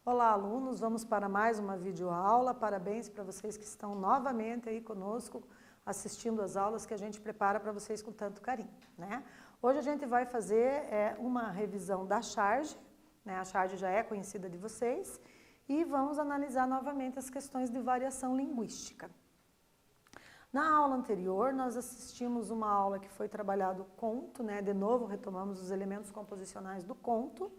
Olá, alunos, vamos para mais uma videoaula. Parabéns para vocês que estão novamente aí conosco, assistindo as aulas que a gente prepara para vocês com tanto carinho, né? Hoje a gente vai fazer uma revisão da charge, né? A charge já é conhecida de vocês, e vamos analisar novamente as questões de variação linguística. Na aula anterior, nós assistimos uma aula que foi trabalhado o conto, né? De novo, retomamos os elementos composicionais do conto.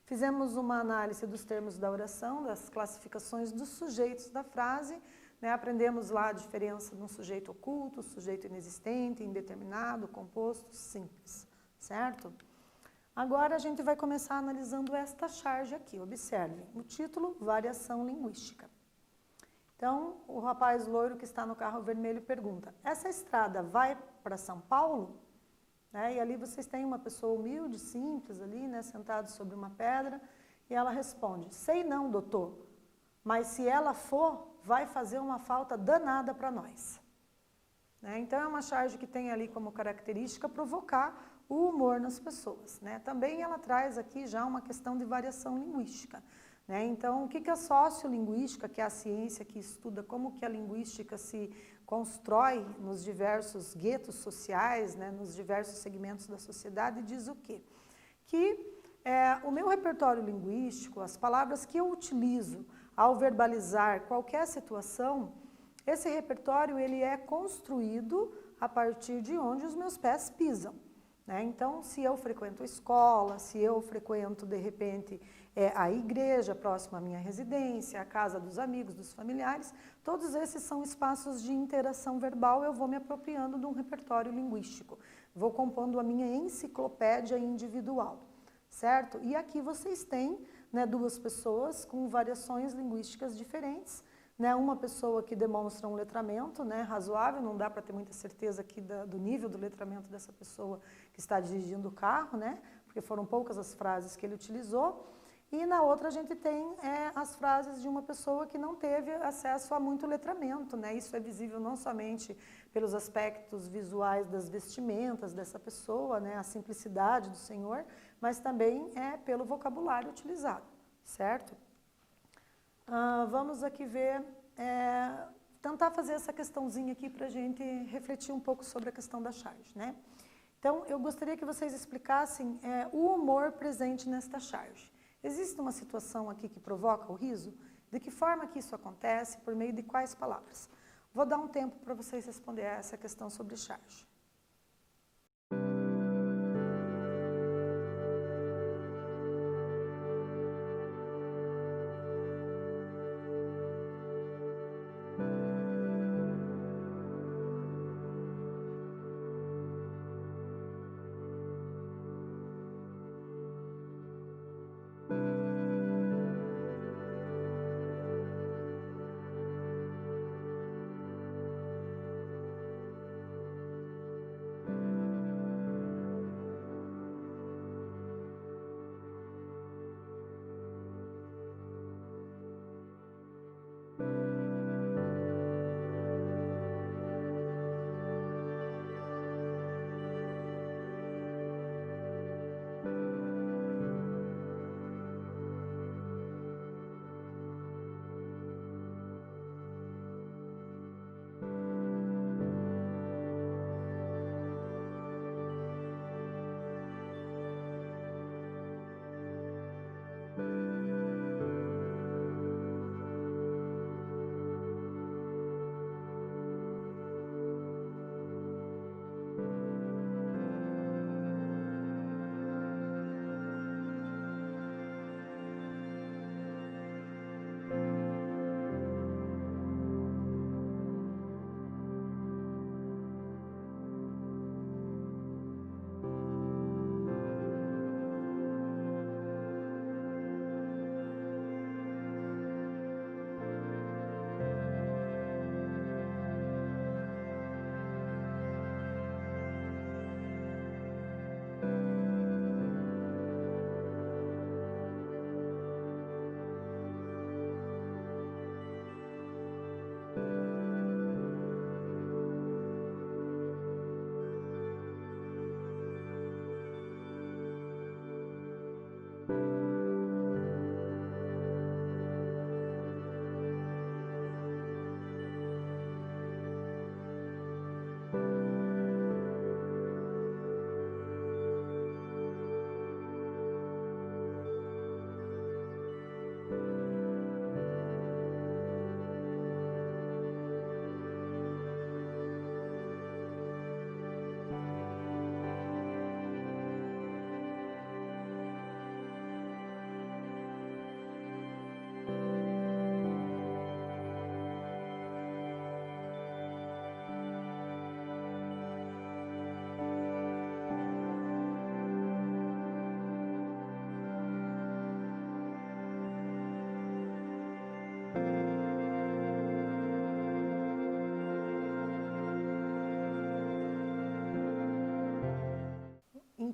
Fizemos uma análise dos termos da oração, das classificações dos sujeitos da frase, né? Aprendemos lá a diferença de um sujeito oculto, sujeito inexistente, indeterminado, composto, simples, certo? Agora a gente vai começar analisando esta charge aqui. Observe, o título, variação linguística. Então, o rapaz loiro que está no carro vermelho pergunta: essa estrada vai para São Paulo? E ali vocês têm uma pessoa humilde, simples ali, né, sentada sobre uma pedra, e ela responde: sei não, doutor, mas se ela for, vai fazer uma falta danada para nós. Então é uma charge que tem ali como característica provocar o humor nas pessoas, né? Também ela traz aqui já uma questão de variação linguística. Então, o que é a sociolinguística, que é a ciência que estuda como que a linguística se constrói nos diversos guetos sociais, né, nos diversos segmentos da sociedade, diz o quê? Que o meu repertório linguístico, as palavras que eu utilizo ao verbalizar qualquer situação, esse repertório ele é construído a partir de onde os meus pés pisam. Então, se eu frequento a escola, se eu frequento, de repente, a igreja próxima à minha residência, a casa dos amigos, dos familiares, todos esses são espaços de interação verbal, eu vou me apropriando de um repertório linguístico, vou compondo a minha enciclopédia individual, certo? E aqui vocês têm, né, duas pessoas com variações linguísticas diferentes, né, uma pessoa que demonstra um letramento, né, razoável, não dá para ter muita certeza aqui do nível do letramento dessa pessoa que está dirigindo o carro, né, porque foram poucas as frases que ele utilizou, e na outra a gente tem as frases de uma pessoa que não teve acesso a muito letramento, né, isso é visível não somente pelos aspectos visuais das vestimentas dessa pessoa, né, a simplicidade do senhor, mas também pelo vocabulário utilizado, certo? Vamos aqui ver, tentar fazer essa questãozinha aqui para a gente refletir um pouco sobre a questão da charge, né? Então, eu gostaria que vocês explicassem o humor presente nesta charge. Existe uma situação aqui que provoca o riso? De que forma que isso acontece? Por meio de quais palavras? Vou dar um tempo para vocês responderem a essa questão sobre charge.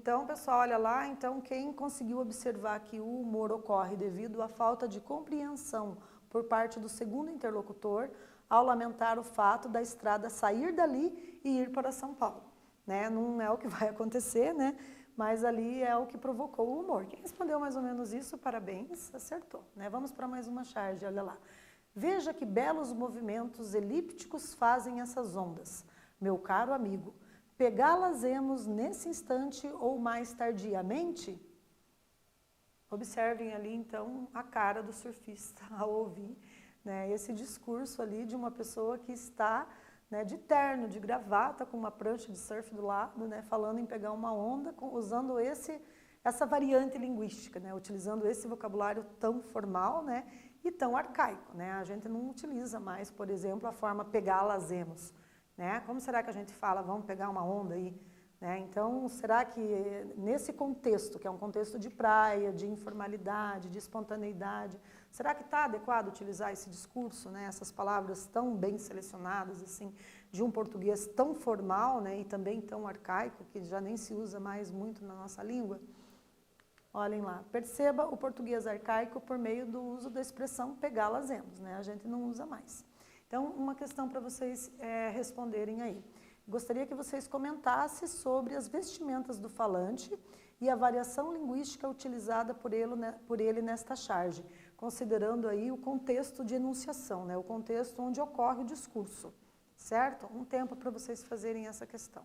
Então, pessoal, olha lá, então quem conseguiu observar que o humor ocorre devido à falta de compreensão por parte do segundo interlocutor, ao lamentar o fato da estrada sair dali e ir para São Paulo, né? Não é o que vai acontecer, né? Mas ali é o que provocou o humor. Quem respondeu mais ou menos isso, parabéns, acertou, né? Vamos para mais uma charge, olha lá. Veja que belos movimentos elípticos fazem essas ondas, meu caro amigo. Pegá-las-emos nesse instante ou mais tardiamente? Observem ali, então, a cara do surfista ao ouvir, né, esse discurso ali de uma pessoa que está, né, de terno, de gravata, com uma prancha de surf do lado, né, falando em pegar uma onda, usando essa variante linguística, né, utilizando esse vocabulário tão formal, né, e tão arcaico, né? A gente não utiliza mais, por exemplo, a forma pegá-las-emos, né? Como será que a gente fala, vamos pegar uma onda aí? Né? Então, será que nesse contexto, que é um contexto de praia, de informalidade, de espontaneidade, será que está adequado utilizar esse discurso, né? Essas palavras tão bem selecionadas, assim, de um português tão formal, né? E também tão arcaico, que já nem se usa mais muito na nossa língua? Olhem lá, perceba o português arcaico por meio do uso da expressão pegá-las-emos, né? A gente não usa mais. Então, uma questão para vocês responderem aí. Gostaria que vocês comentassem sobre as vestimentas do falante e a variação linguística utilizada por ele nesta charge, considerando aí o contexto de enunciação, né? O contexto onde ocorre o discurso, certo? Um tempo para vocês fazerem essa questão.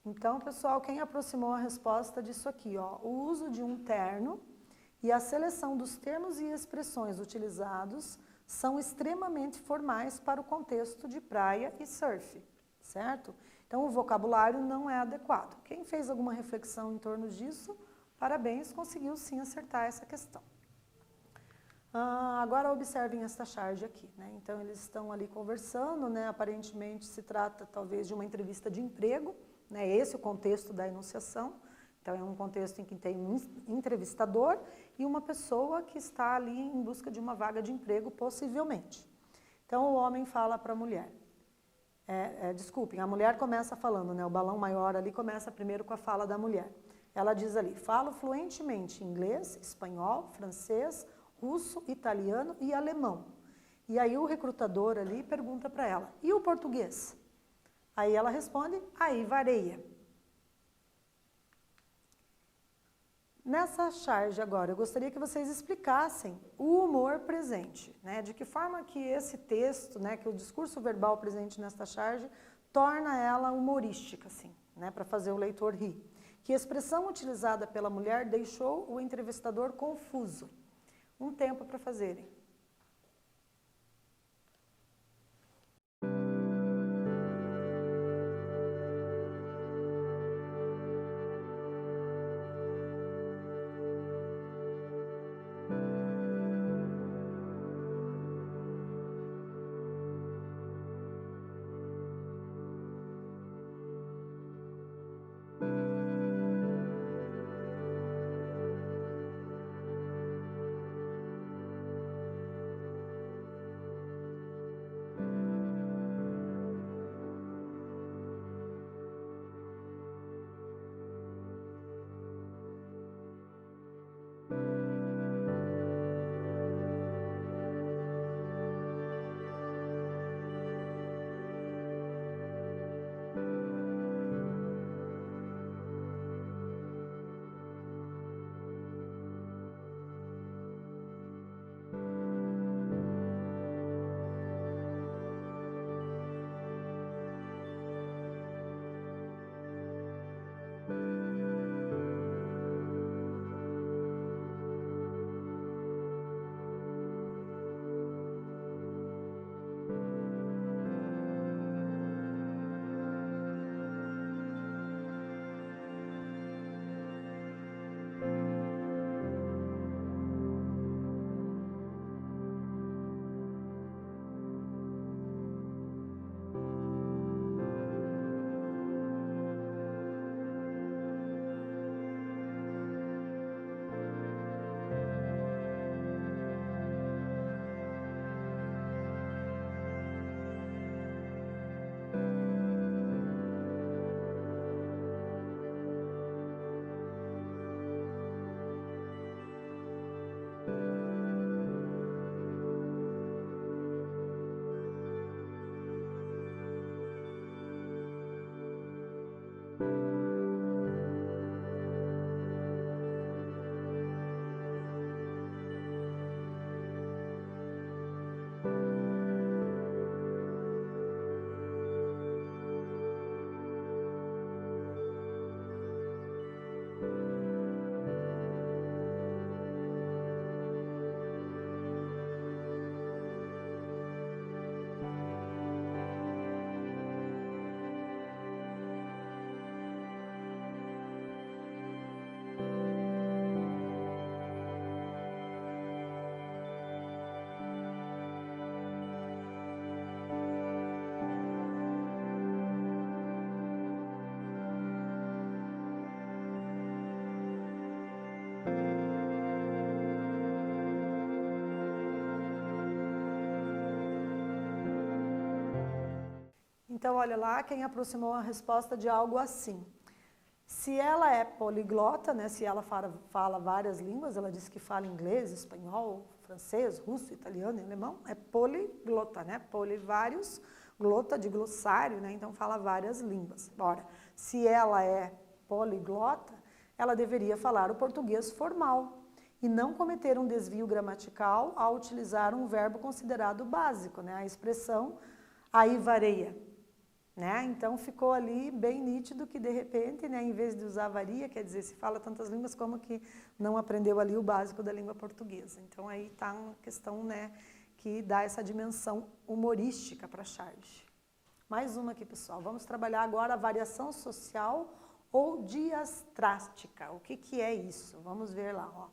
Então, pessoal, quem aproximou a resposta disso aqui, ó, o uso de um terno e a seleção dos termos e expressões utilizados são extremamente formais para o contexto de praia e surf, certo? Então, o vocabulário não é adequado. Quem fez alguma reflexão em torno disso, parabéns, conseguiu sim acertar essa questão. Agora observem esta charge aqui, né? Então eles estão ali conversando, né? Aparentemente se trata talvez de uma entrevista de emprego, né? Esse é o contexto da enunciação. Então é um contexto em que tem um entrevistador e uma pessoa que está ali em busca de uma vaga de emprego, possivelmente. Então o homem fala para a mulher. Desculpem, a mulher começa falando, né? O balão maior ali começa primeiro com a fala da mulher. Ela diz ali: falo fluentemente inglês, espanhol, francês, russo, italiano e alemão. E aí o recrutador ali pergunta para ela: e o português? Aí ela responde: aí varia. Nessa charge agora, eu gostaria que vocês explicassem o humor presente, né? De que forma que esse texto, né, que o discurso verbal presente nesta charge, torna ela humorística, assim, né, para fazer o leitor rir. Que expressão utilizada pela mulher deixou o entrevistador confuso? Um tempo para fazerem. Então, olha lá, quem aproximou a resposta de algo assim. Se ela é poliglota, né, se ela fala várias línguas, ela disse que fala inglês, espanhol, francês, russo, italiano e alemão, é poliglota, né? Polivários, glota de glossário, né? Então fala várias línguas. Ora, se ela é poliglota, ela deveria falar o português formal e não cometer um desvio gramatical ao utilizar um verbo considerado básico, né? A expressão aí varia. Né? Então ficou ali bem nítido que de repente, né, em vez de usar varia, quer dizer, se fala tantas línguas como que não aprendeu ali o básico da língua portuguesa. Então aí está uma questão, né, que dá essa dimensão humorística para a charge. Mais uma aqui, pessoal. Vamos trabalhar agora a variação social ou diastrástica. O que é isso? Vamos ver lá, ó.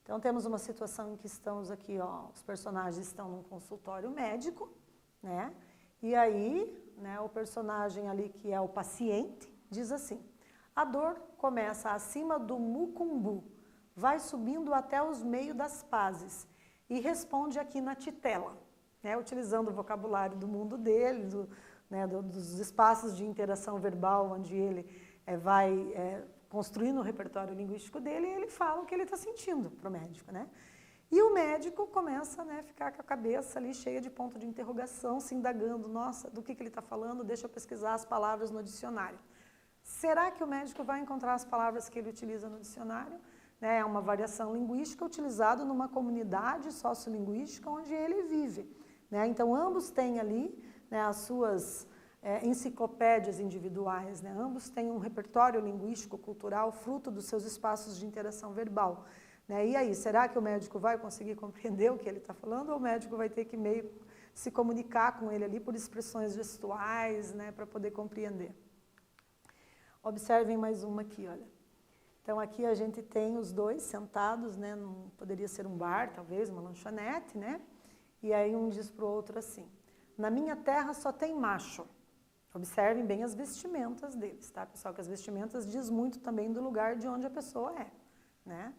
Então, temos uma situação em que estamos aqui, ó, os personagens estão num consultório médico, né? E aí, né, o personagem ali, que é o paciente, diz assim: a dor começa acima do mucumbu, vai subindo até os meios das pazes e responde aqui na titela, né, utilizando o vocabulário do mundo dele, dos espaços de interação verbal, onde ele vai construindo o repertório linguístico dele, e ele fala o que ele está sentindo para o médico, né? E o médico começa, né, a ficar com a cabeça ali cheia de ponto de interrogação, se indagando: nossa, do que ele está falando? Deixa eu pesquisar as palavras no dicionário. Será que o médico vai encontrar as palavras que ele utiliza no dicionário? É uma variação linguística utilizada numa comunidade sociolinguística onde ele vive, né? Então, ambos têm ali, né, as suas enciclopédias individuais, né? Ambos têm um repertório linguístico, cultural, fruto dos seus espaços de interação verbal, né? E aí, será que o médico vai conseguir compreender o que ele está falando, ou o médico vai ter que meio se comunicar com ele ali por expressões gestuais, né, para poder compreender? Observem mais uma aqui, olha. Então, aqui a gente tem os dois sentados, né, poderia ser um bar, talvez, uma lanchonete, né? E aí um diz para o outro assim: na minha terra só tem macho. Observem bem as vestimentas deles, tá, pessoal? Que as vestimentas diz muito também do lugar de onde a pessoa é, né?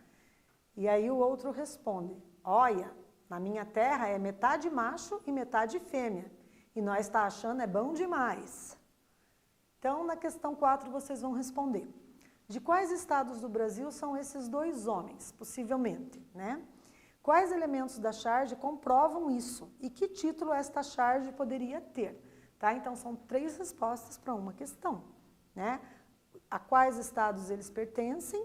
E aí o outro responde: olha, na minha terra é metade macho e metade fêmea, e nós tá achando é bom demais. Então, na questão 4, vocês vão responder: de quais estados do Brasil são esses dois homens, possivelmente, né? Quais elementos da charge comprovam isso? E que título esta charge poderia ter? Tá? Então, são 3 respostas para uma questão, né? A quais estados eles pertencem,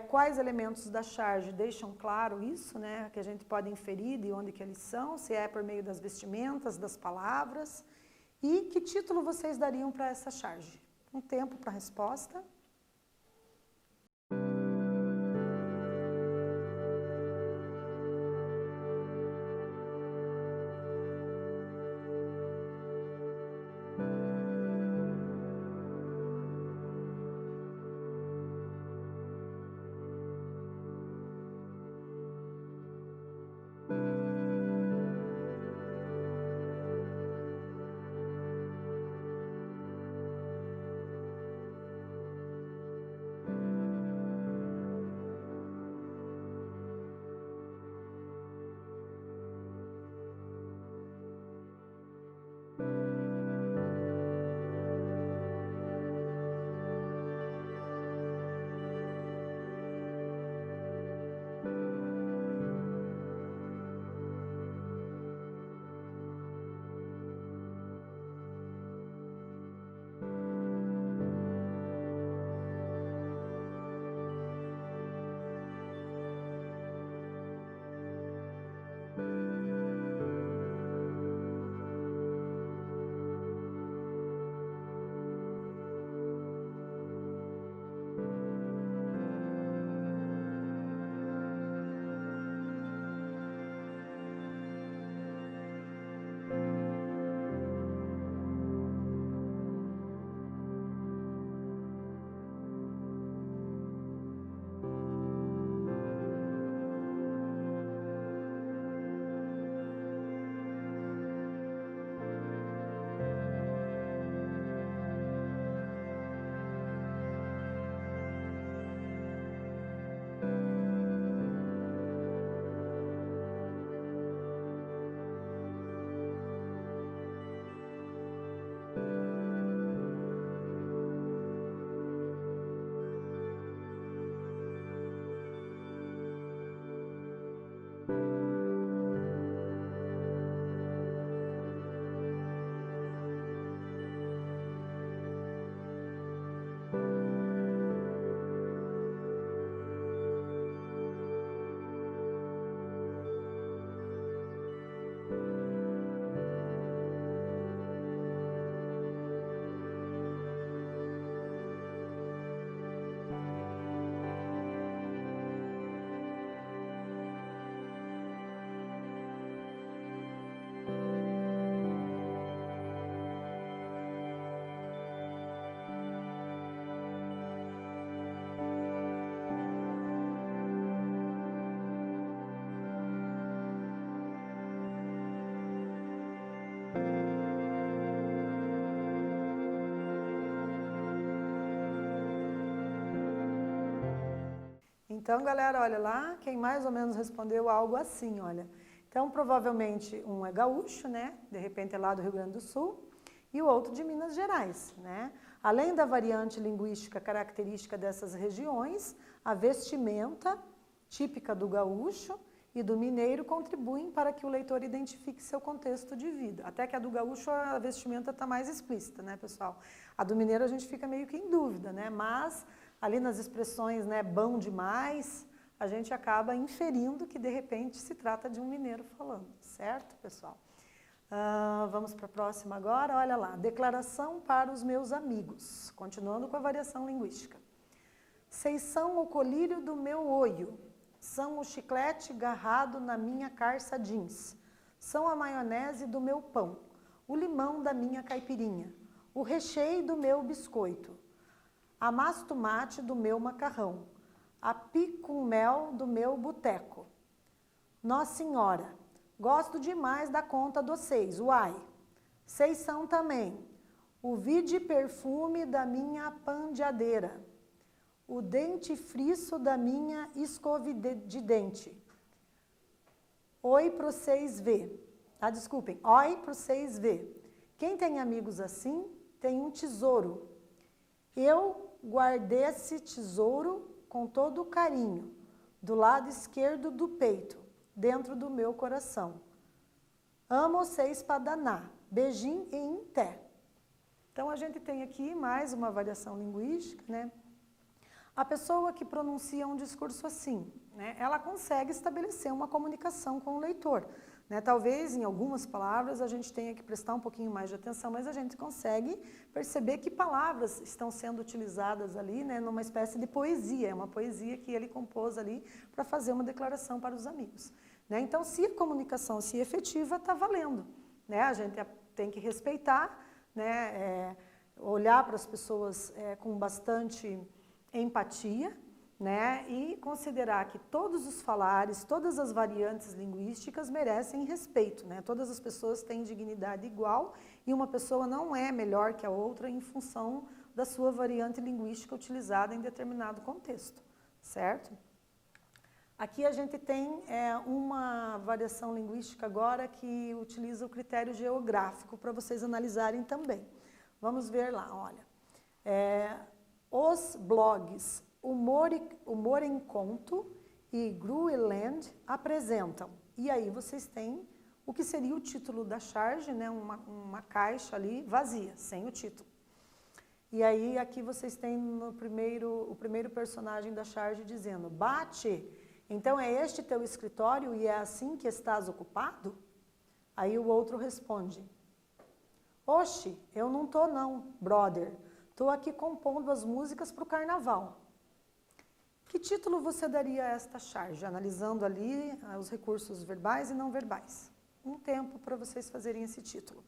quais elementos da charge deixam claro isso, né? Que a gente pode inferir de onde que eles são, se é por meio das vestimentas, das palavras, e que título vocês dariam para essa charge? Um tempo para a resposta. Então, galera, olha lá, quem mais ou menos respondeu algo assim, olha. Então, provavelmente um é gaúcho, né? De repente é lá do Rio Grande do Sul, e o outro de Minas Gerais, né? Além da variante linguística característica dessas regiões, a vestimenta típica do gaúcho e do mineiro contribuem para que o leitor identifique seu contexto de vida. Até que a do gaúcho a vestimenta está mais explícita, né, pessoal? A do mineiro a gente fica meio que em dúvida, né? Mas ali nas expressões, né, bom demais, a gente acaba inferindo que de repente se trata de um mineiro falando, certo, pessoal? Vamos para a próxima agora, olha lá. Declaração para os meus amigos, continuando com a variação linguística. Vocês são o colírio do meu olho, são o chiclete garrado na minha calça jeans, são a maionese do meu pão, o limão da minha caipirinha, o recheio do meu biscoito, a mastomate do meu macarrão, a picum-mel do meu boteco. Nossa Senhora, gosto demais da conta de vocês, uai. Vocês são também o vide perfume da minha pandeadeira, o dentifriço da minha escova de dente. Oi pro vocês ver. Desculpem, oi pro vocês ver. Quem tem amigos assim, tem um tesouro. Eu guardei esse tesouro com todo o carinho, do lado esquerdo do peito, dentro do meu coração. Amo vocês pra danar. Beijinho e em té. Então, a gente tem aqui mais uma variação linguística, né? A pessoa que pronuncia um discurso assim, né, ela consegue estabelecer uma comunicação com o leitor. Né? Talvez em algumas palavras a gente tenha que prestar um pouquinho mais de atenção, mas a gente consegue perceber que palavras estão sendo utilizadas ali, né, numa espécie de poesia. É uma poesia que ele compôs ali para fazer uma declaração para os amigos. Né? Então, se a comunicação se efetiva, está valendo. Né? A gente tem que respeitar, né, olhar para as pessoas com bastante empatia, né, e considerar que todos os falares, todas as variantes linguísticas merecem respeito, né? Todas as pessoas têm dignidade igual e uma pessoa não é melhor que a outra em função da sua variante linguística utilizada em determinado contexto, certo? Aqui a gente tem uma variação linguística agora que utiliza o critério geográfico para vocês analisarem também. Vamos ver lá, olha. Os blogs Humor em Conto e Grueland apresentam. E aí vocês têm o que seria o título da charge, né? Uma caixa ali vazia, sem o título. E aí aqui vocês têm o primeiro personagem da charge dizendo: Bate, então é este teu escritório e é assim que estás ocupado? Aí o outro responde: Oxe, eu não tô não, brother. Estou aqui compondo as músicas para o carnaval. Que título você daria a esta charge, analisando ali os recursos verbais e não verbais? Um tempo para vocês fazerem esse título.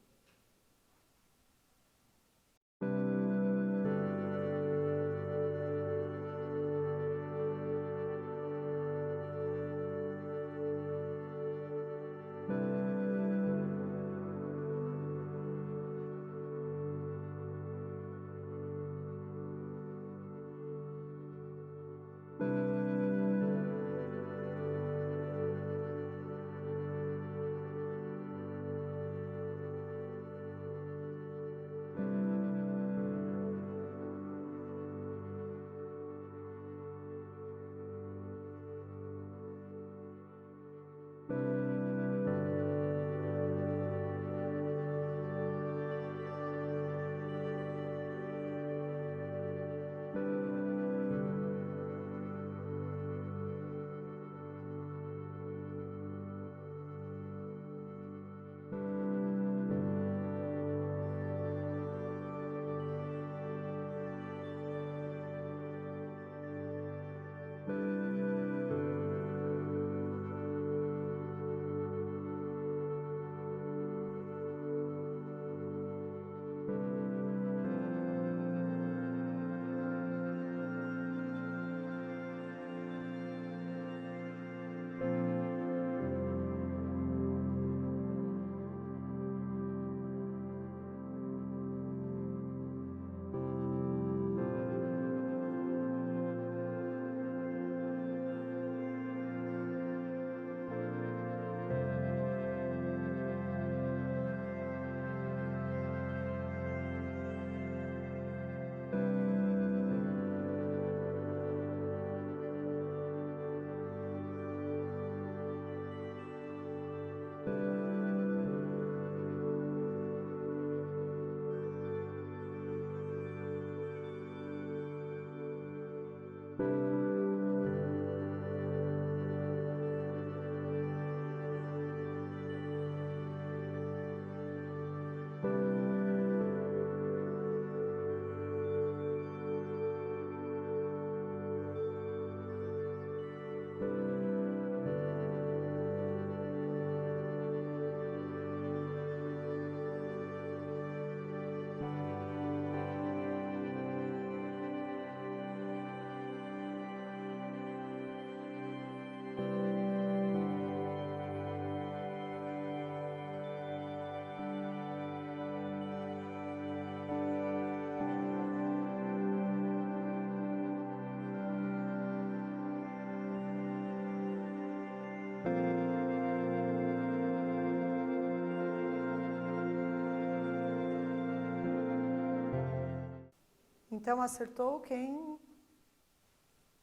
Então, acertou quem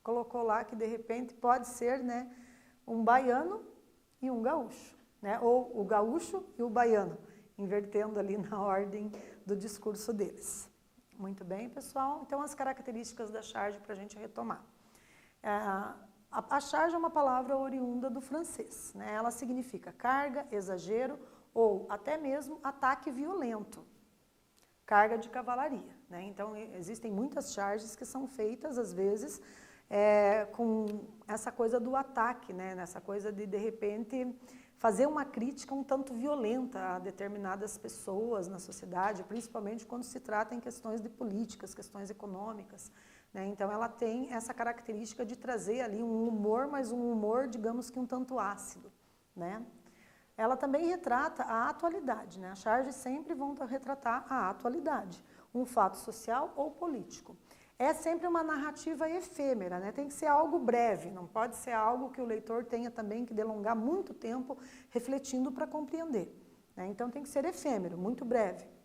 colocou lá que, de repente, pode ser, né, um baiano e um gaúcho, né? Ou o gaúcho e o baiano, invertendo ali na ordem do discurso deles. Muito bem, pessoal? Então, as características da charge para a gente retomar. A charge é uma palavra oriunda do francês, né? Ela significa carga, exagero ou até mesmo ataque violento. Carga de cavalaria, né? Então, existem muitas charges que são feitas, às vezes, com essa coisa do ataque, né? Nessa coisa de repente, fazer uma crítica um tanto violenta a determinadas pessoas na sociedade, principalmente quando se trata em questões de políticas, questões econômicas, né? Então, ela tem essa característica de trazer ali um humor, mas um humor, digamos que um tanto ácido, né? Ela também retrata a atualidade, né? As charges sempre vão retratar a atualidade, um fato social ou político. É sempre uma narrativa efêmera, né? Tem que ser algo breve, não pode ser algo que o leitor tenha também que delongar muito tempo refletindo para compreender, né? Então tem que ser efêmero, muito breve.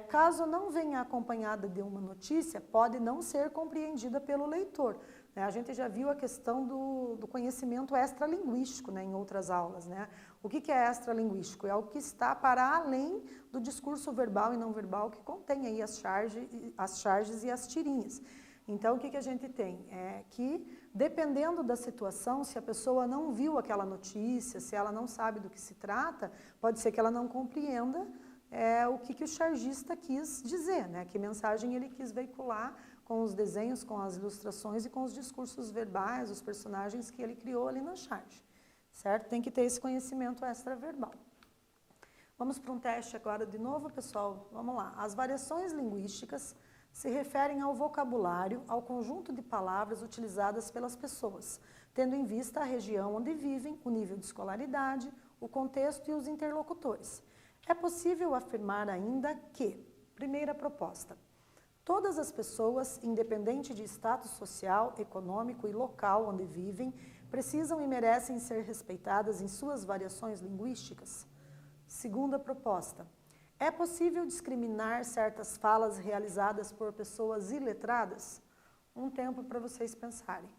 Caso não venha acompanhada de uma notícia, pode não ser compreendida pelo leitor, né? A gente já viu a questão do conhecimento extralinguístico, né, em outras aulas, né? O que é extralinguístico? É o que está para além do discurso verbal e não verbal que contém aí as charges e as tirinhas. Então, o que a gente tem? É que, dependendo da situação, se a pessoa não viu aquela notícia, se ela não sabe do que se trata, pode ser que ela não compreenda o que o chargista quis dizer, né? Que mensagem ele quis veicular com os desenhos, com as ilustrações e com os discursos verbais, os personagens que ele criou ali na charge, certo? Tem que ter esse conhecimento extraverbal. Vamos para um teste agora de novo, pessoal? Vamos lá. As variações linguísticas se referem ao vocabulário, ao conjunto de palavras utilizadas pelas pessoas, tendo em vista a região onde vivem, o nível de escolaridade, o contexto e os interlocutores. É possível afirmar ainda que, primeira proposta, todas as pessoas, independente de status social, econômico e local onde vivem, precisam e merecem ser respeitadas em suas variações linguísticas? Segunda proposta, é possível discriminar certas falas realizadas por pessoas iletradas? Um tempo para vocês pensarem.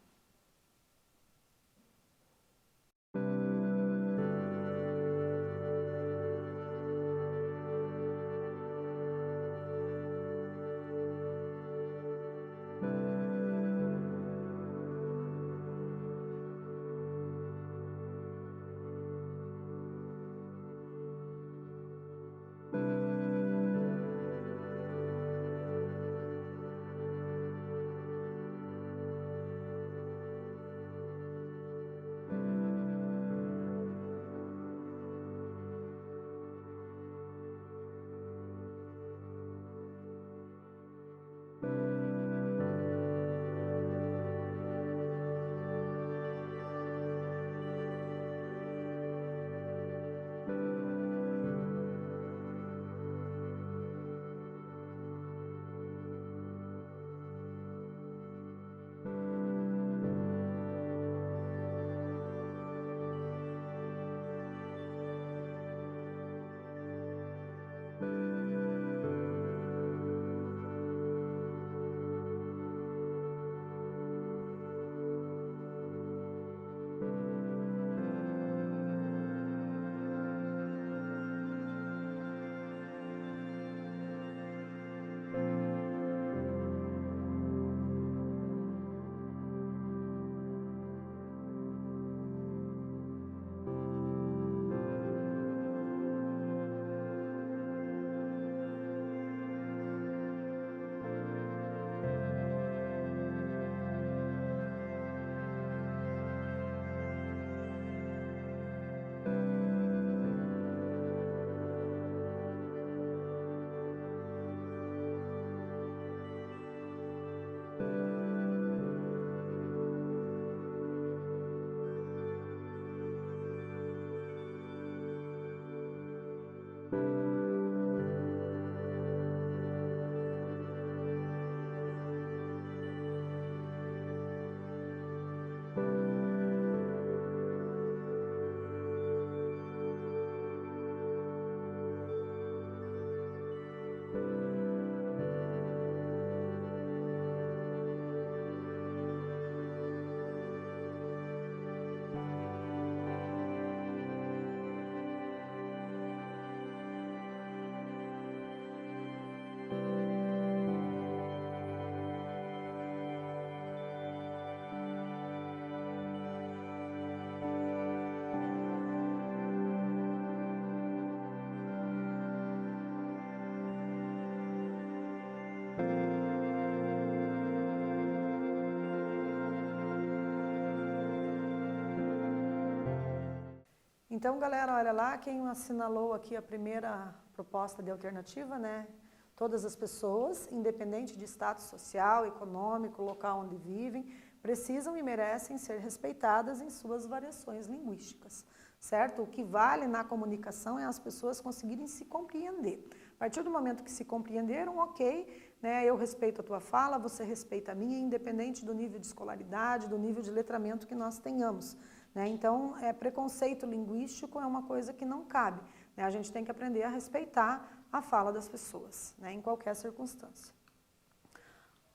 Então, galera, olha lá, quem assinalou aqui a primeira proposta de alternativa, né? Todas as pessoas, independente de status social, econômico, local onde vivem, precisam e merecem ser respeitadas em suas variações linguísticas, certo? O que vale na comunicação é as pessoas conseguirem se compreender. A partir do momento que se compreenderam, ok, né, eu respeito a tua fala, você respeita a minha, independente do nível de escolaridade, do nível de letramento que nós tenhamos. Né? Então, preconceito linguístico é uma coisa que não cabe. Né? A gente tem que aprender a respeitar a fala das pessoas, né, em qualquer circunstância.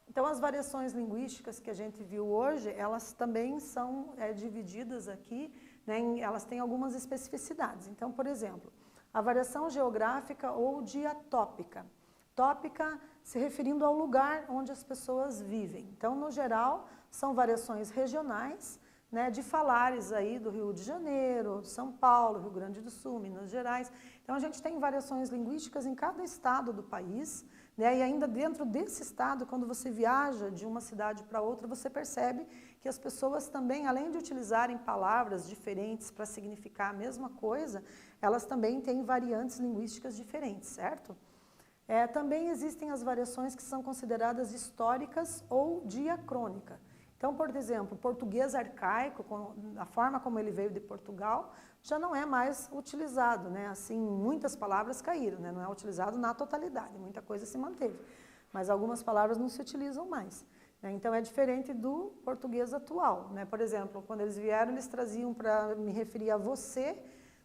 Então, as variações linguísticas que a gente viu hoje, elas também são divididas aqui, né, elas têm algumas especificidades. Então, por exemplo, a variação geográfica ou diatópica. Tópica se referindo ao lugar onde as pessoas vivem. Então, no geral, são variações regionais, né, de falares aí do Rio de Janeiro, São Paulo, Rio Grande do Sul, Minas Gerais. Então, a gente tem variações linguísticas em cada estado do país, né, e ainda dentro desse estado, quando você viaja de uma cidade para outra, você percebe que as pessoas também, além de utilizarem palavras diferentes para significar a mesma coisa, elas também têm variantes linguísticas diferentes, certo? Também existem as variações que são consideradas históricas ou diacrônica. Então, por exemplo, o português arcaico, a forma como ele veio de Portugal, já não é mais utilizado, né? Assim, muitas palavras caíram, né? Não é utilizado na totalidade, muita coisa se manteve, mas algumas palavras não se utilizam mais. Né? Então, é diferente do português atual, né? Por exemplo, quando eles vieram, eles traziam para me referir a você,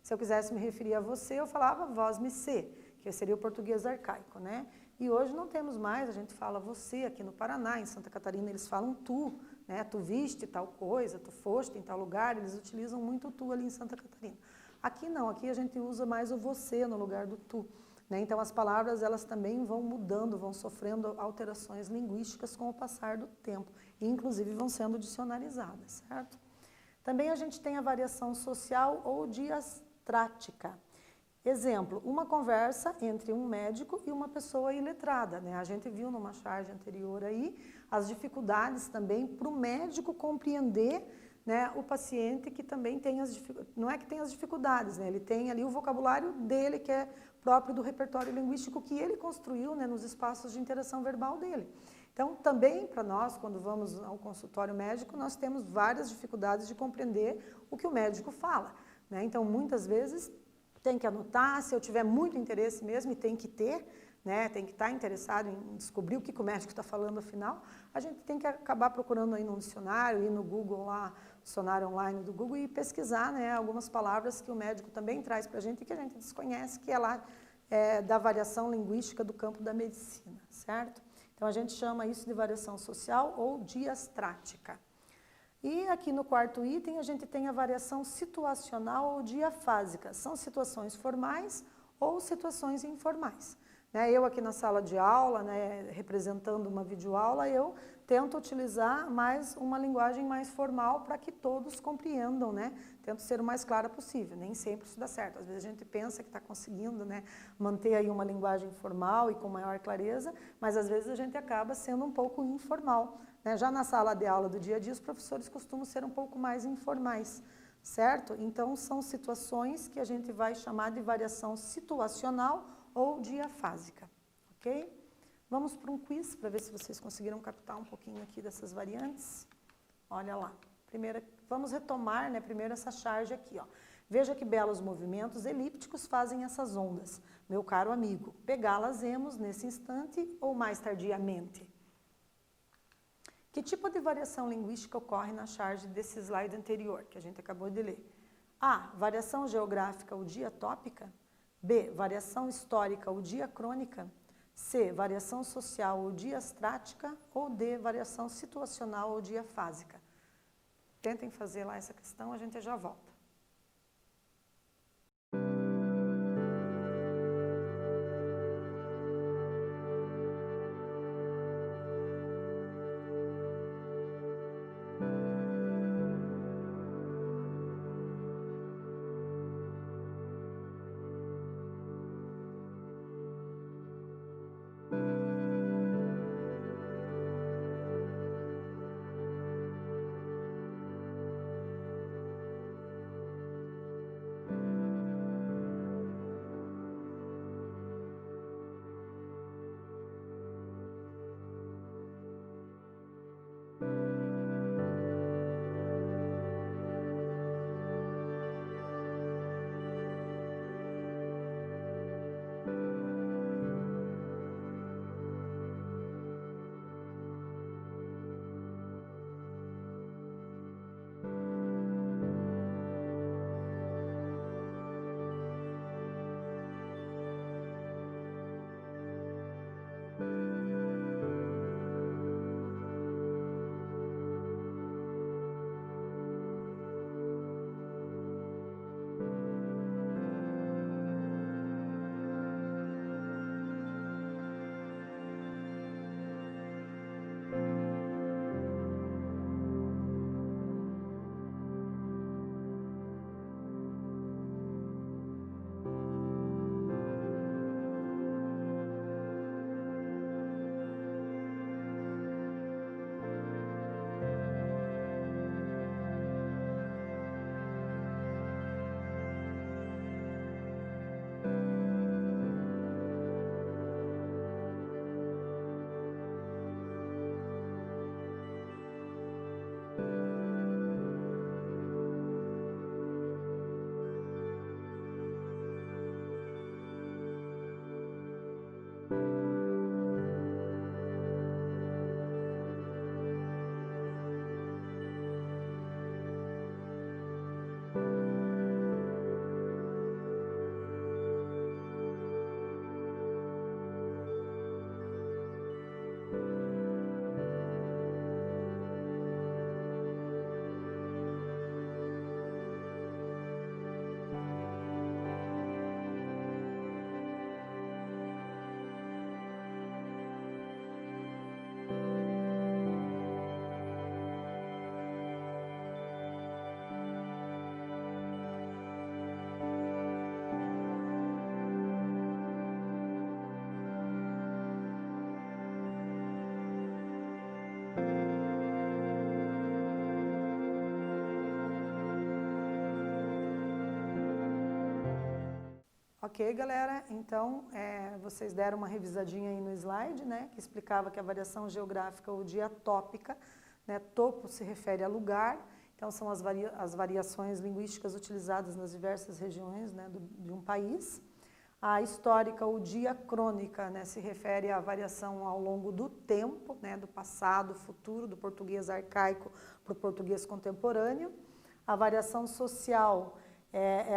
se eu quisesse me referir a você, eu falava vós me se, que seria o português arcaico, né? E hoje não temos mais, a gente fala você aqui no Paraná, em Santa Catarina eles falam tu, né? Tu viste tal coisa, tu foste em tal lugar, eles utilizam muito o tu ali em Santa Catarina. Aqui não, aqui a gente usa mais o você no lugar do tu, né? Então as palavras elas também vão mudando, vão sofrendo alterações linguísticas com o passar do tempo, e inclusive vão sendo dicionarizadas, certo? Também a gente tem a variação social ou diastrática. Exemplo, uma conversa entre um médico e uma pessoa iletrada, né? A gente viu numa charge anterior aí as dificuldades também para o médico compreender, né, o paciente que também tem as dificuldades, não é que tem as dificuldades, né? Ele tem ali o vocabulário dele que é próprio do repertório linguístico que ele construiu, né, nos espaços de interação verbal dele. Então, também para nós, quando vamos ao consultório médico, nós temos várias dificuldades de compreender o que o médico fala, né? Então, muitas vezes tem que anotar, se eu tiver muito interesse mesmo, e tem que ter, né, tem que estar interessado em descobrir o que o médico está falando afinal, a gente tem que acabar procurando aí no dicionário, ir no Google lá, dicionário online do Google e pesquisar, né, algumas palavras que o médico também traz para a gente e que a gente desconhece, que é lá da variação linguística do campo da medicina, certo? Então a gente chama isso de variação social ou diastrática. E aqui no quarto item a gente tem a variação situacional ou diafásica. São situações formais ou situações informais. Né? Eu aqui na sala de aula, né, representando uma videoaula, eu tento utilizar mais uma linguagem mais formal para que todos compreendam, né? Tento ser o mais clara possível, nem sempre isso dá certo. Às vezes a gente pensa que está conseguindo, né, manter aí uma linguagem formal e com maior clareza, mas às vezes a gente acaba sendo um pouco informal. Né? Já na sala de aula do dia a dia, os professores costumam ser um pouco mais informais, certo? Então, são situações que a gente vai chamar de variação situacional ou diafásica, ok? Vamos para um quiz para ver se vocês conseguiram captar um pouquinho aqui dessas variantes. Olha lá. Primeiro, vamos retomar, né, primeiro essa charge aqui, ó. Veja que belos movimentos elípticos fazem essas ondas, meu caro amigo. Pegá-las-emos nesse instante ou mais tardiamente? Que tipo de variação linguística ocorre na charge desse slide anterior, que a gente acabou de ler? A. Variação geográfica ou diatópica. B. Variação histórica ou diacrônica. C. Variação social ou diastrática. Ou D. Variação situacional ou diafásica. Tentem fazer lá essa questão, a gente já volta. Ok, galera? Então, vocês deram uma revisadinha aí no slide, né? Que explicava que a variação geográfica ou diatópica, né? Topo se refere a lugar, então são as variações linguísticas utilizadas nas diversas regiões, né? De um país. A histórica ou diacrônica, né? Se refere à variação ao longo do tempo, né? Do passado, futuro, do português arcaico para o português contemporâneo. A variação social,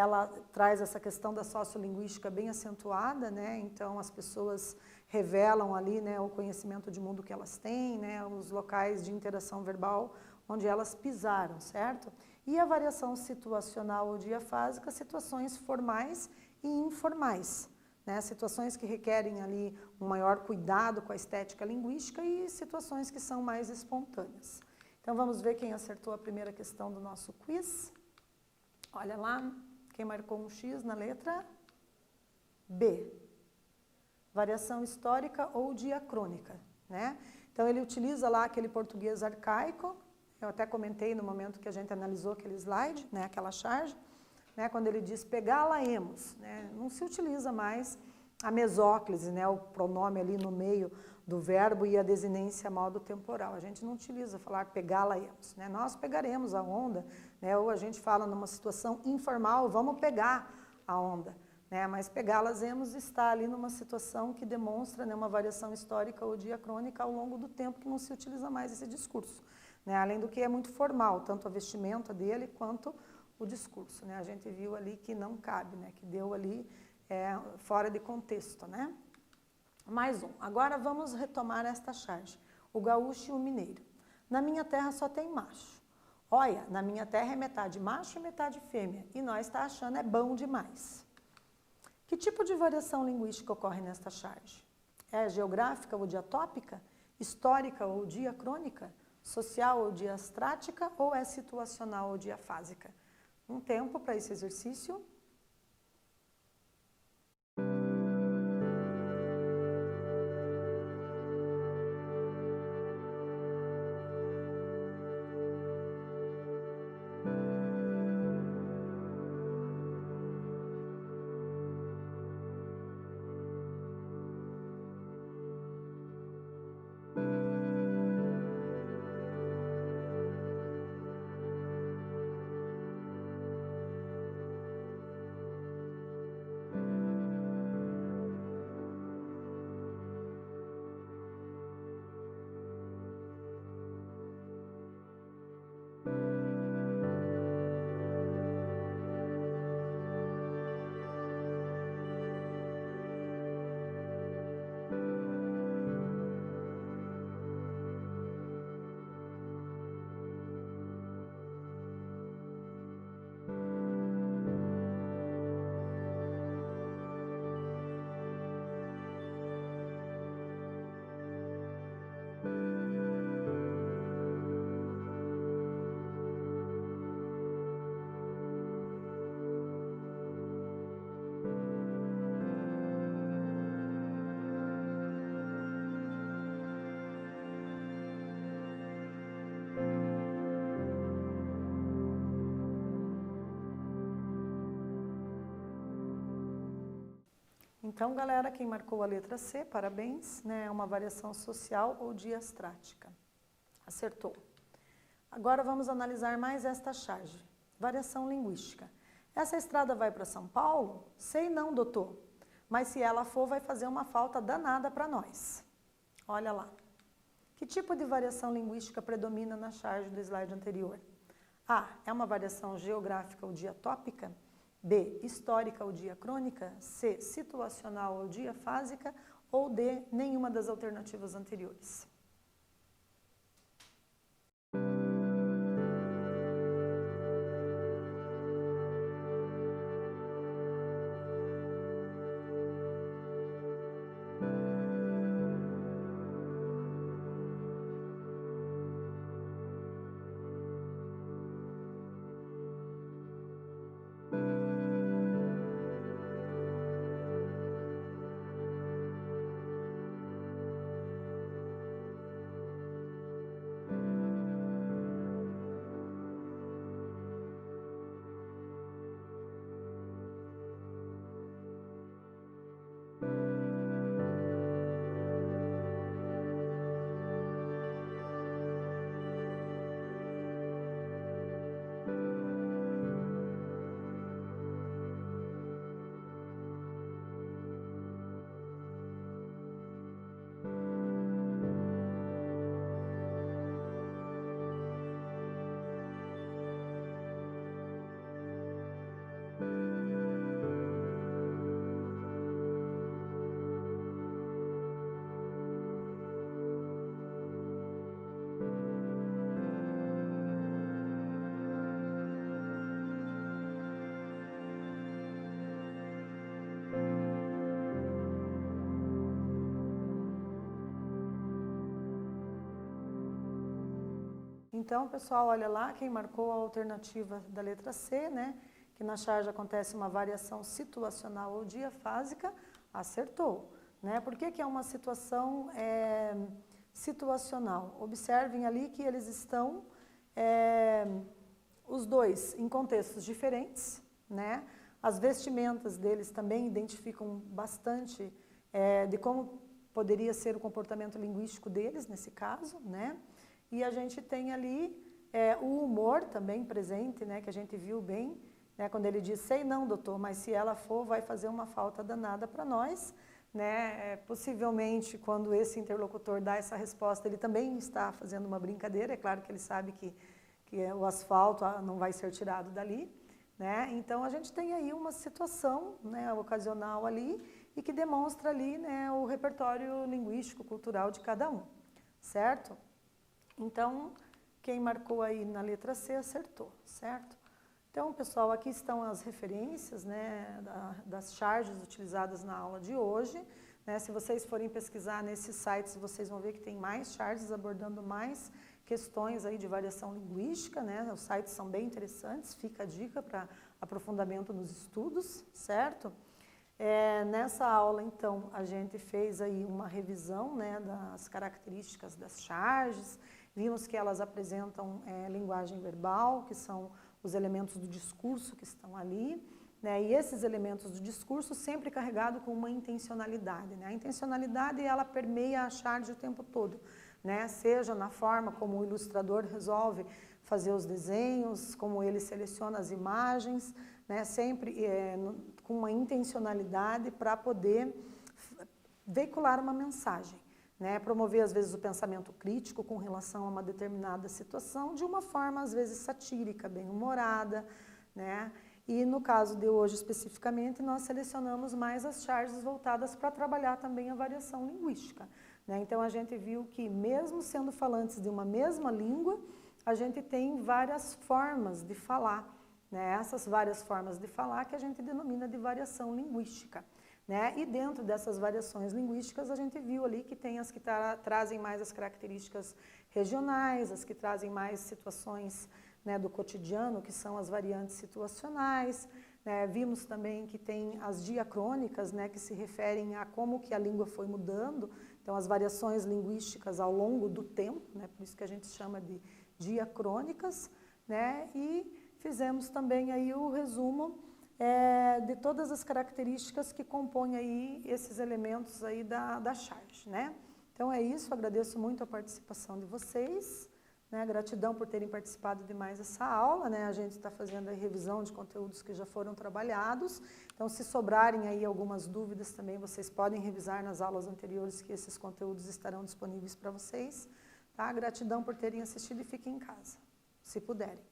ela traz essa questão da sociolinguística bem acentuada, né? Então as pessoas revelam ali, né, o conhecimento de mundo que elas têm, né, os locais de interação verbal onde elas pisaram, certo? E a variação situacional ou diafásica, situações formais e informais, né? Situações que requerem ali um maior cuidado com a estética linguística e situações que são mais espontâneas. Então vamos ver quem acertou a primeira questão do nosso quiz. Olha lá, quem marcou um X na letra B. Variação histórica ou diacrônica, né? Então ele utiliza lá aquele português arcaico, eu até comentei no momento que a gente analisou aquele slide, né, aquela charge, né, quando ele diz pegá-la-emos, né? Não se utiliza mais a mesóclise, né, o pronome ali no meio do verbo e a desinência modo temporal. A gente não utiliza falar pegá-la-emos, né? Nós pegaremos a onda, né? Ou a gente fala numa situação informal, vamos pegar a onda, né? Mas pegá-las-emos está ali numa situação que demonstra, né, uma variação histórica ou diacrônica ao longo do tempo que não se utiliza mais esse discurso, né? Além do que é muito formal, tanto a vestimenta dele quanto o discurso, né? A gente viu ali que não cabe, né? Que deu ali fora de contexto, né? Mais um. Agora vamos retomar esta charge. O gaúcho e o mineiro. Na minha terra só tem macho. Olha, na minha terra é metade macho e metade fêmea. E nós tá achando é bom demais. Que tipo de variação linguística ocorre nesta charge? É geográfica ou diatópica? Histórica ou diacrônica? Social ou diastrática? Ou é situacional ou diafásica? Um tempo para esse exercício. Então, galera, quem marcou a letra C, parabéns, né? É uma variação social ou diastrática. Acertou. Agora vamos analisar mais esta charge. Variação linguística. Essa estrada vai para São Paulo? Sei não, doutor. Mas se ela for, vai fazer uma falta danada para nós. Olha lá. Que tipo de variação linguística predomina na charge do slide anterior? A. É uma variação geográfica ou diatópica? B. Histórica ou diacrônica? C. Situacional ou diafásica? Ou D. Nenhuma das alternativas anteriores. Então, pessoal, olha lá, quem marcou a alternativa da letra C, né? Que na charge acontece uma variação situacional ou diafásica, acertou. Né? Por que é uma situação situacional? Observem ali que eles estão, os dois, em contextos diferentes, né? As vestimentas deles também identificam bastante de como poderia ser o comportamento linguístico deles, nesse caso, né? E a gente tem ali o humor também presente, né? Que a gente viu bem, né? Quando ele diz, sei não, doutor, mas se ela for, vai fazer uma falta danada para nós, né? Possivelmente, quando esse interlocutor dá essa resposta, ele também está fazendo uma brincadeira, é claro que ele sabe que o asfalto não vai ser tirado dali, né? Então, a gente tem aí uma situação, né, ocasional ali e que demonstra ali, né, o repertório linguístico, cultural de cada um, certo? Então, quem marcou aí na letra C acertou, certo? Então, pessoal, aqui estão as referências, né, das charges utilizadas na aula de hoje. Né? Se vocês forem pesquisar nesses sites, vocês vão ver que tem mais charges abordando mais questões aí de variação linguística, né? Os sites são bem interessantes, fica a dica para aprofundamento nos estudos, certo? Nessa aula, então, a gente fez aí uma revisão, né, das características das charges, vimos que elas apresentam linguagem verbal, que são os elementos do discurso que estão ali, né, e esses elementos do discurso sempre carregado com uma intencionalidade, né? A intencionalidade, ela permeia a charge o tempo todo, né? Seja na forma como o ilustrador resolve fazer os desenhos, como ele seleciona as imagens, né? Sempre com uma intencionalidade para poder veicular uma mensagem, né? Promover, às vezes, o pensamento crítico com relação a uma determinada situação, de uma forma, às vezes, satírica, bem-humorada, né? E no caso de hoje, especificamente, nós selecionamos mais as charges voltadas para trabalhar também a variação linguística, né? Então, a gente viu que, mesmo sendo falantes de uma mesma língua, a gente tem várias formas de falar, né? Essas várias formas de falar que a gente denomina de variação linguística, né? E dentro dessas variações linguísticas, a gente viu ali que tem as que trazem mais as características regionais, as que trazem mais situações, né, do cotidiano, que são as variantes situacionais, né? Vimos também que tem as diacrônicas, né, que se referem a como que a língua foi mudando, então as variações linguísticas ao longo do tempo, né, por isso que a gente chama de diacrônicas, né? E fizemos também aí o resumo de todas as características que compõem aí esses elementos aí da charge, né? Então é isso, agradeço muito a participação de vocês, né? Gratidão por terem participado de mais essa aula, né? A gente está fazendo a revisão de conteúdos que já foram trabalhados, então se sobrarem aí algumas dúvidas também, vocês podem revisar nas aulas anteriores que esses conteúdos estarão disponíveis para vocês, tá? Gratidão por terem assistido e fiquem em casa, se puderem.